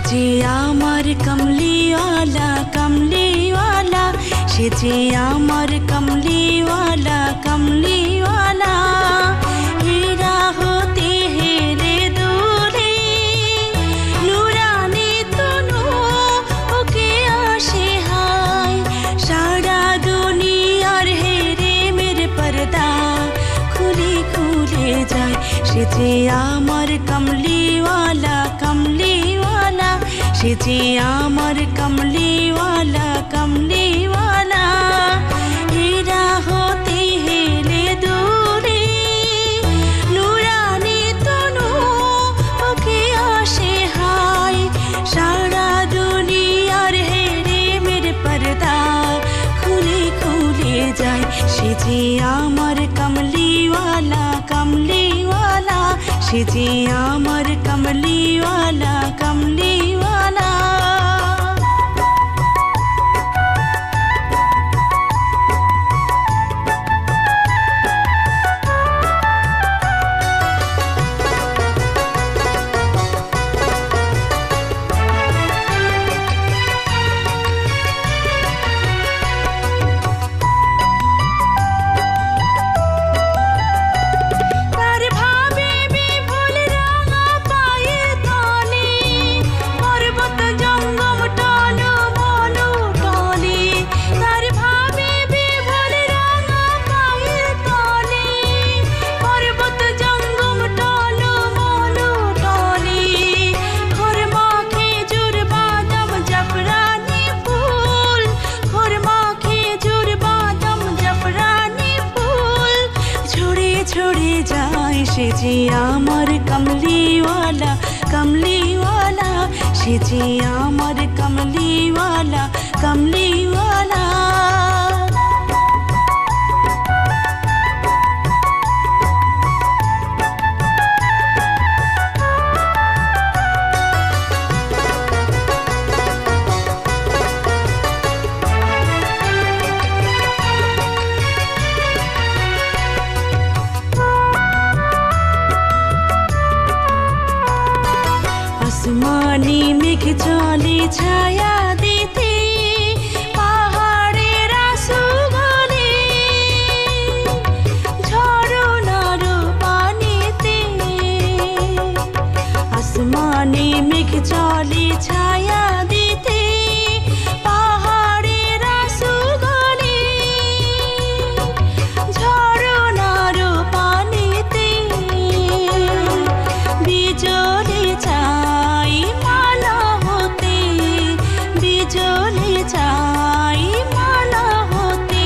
যে আমার কমলিওয়ালা কমলিওয়ালা, সে যে আমার কমলিওয়ালা কমলিওয়ালা। হীরা হতে হেরে দূরে নুরানি তনু ওকে আসে হায়। সারা দুনিয়ার হেরে মেরে পর্দা খুলে খুলে যায়। সে যে আমার কমলিওয়ালা কমলিওয়ালা, সে যে আমার কমলিওয়ালা কমলিওয়ালা। হীরা হতে হেলে দূরে নুরানি তনু ওকে আসে হায়। সারা দুনিয়ার হেরে মেরে পর্দা খুলে খুলে যায়। সে যে আমার কমলিওয়ালা কমলিওয়ালা, সে যে আমার কমলিওয়ালা কমলিওয়ালা। সে যে আমার কমলিওয়ালা কমলিওয়ালা, সে যে আমার কমলিওয়ালা কমলিওয়ালা। আসমানি মেঘ চলে ছায়া দিতে পাহাড়ের আঁসু গলে, ঝরনার পানিতে। আসমানি মেঘ চলে ছায়া দিতে পাহাড়ের আঁসু গলে, ঝরনার পানিতে। বিজলি চাই মালা হতে, বিজলি চাই মালা হতে।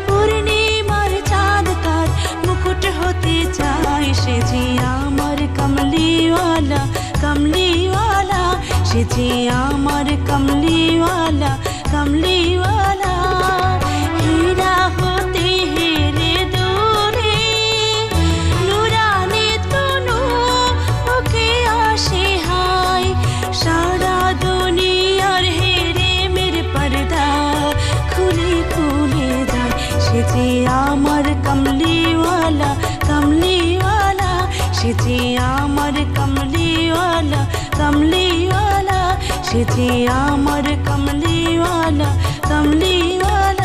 পূর্ণিমার চাঁদ তার মুকুট হতে চাই। সে যে আমার কমলিওয়ালা কমলিওয়ালা, সে যে আমার কমলিওয়ালা কমলিওয়ালা। হীরা হতে হেরে দূরে নুরানি তনু ওকে আসে হায়। সারা দুনিয়ার হেরে মেরে পর্দা খুলে খুলে যায়। সে যে আমার কমলিওয়ালা কমলিওয়ালা, সে যে আমার কমলিওয়ালা কমলিওয়ালা, সে যে আমার কমলিওয়ালা কমলিওয়ালা।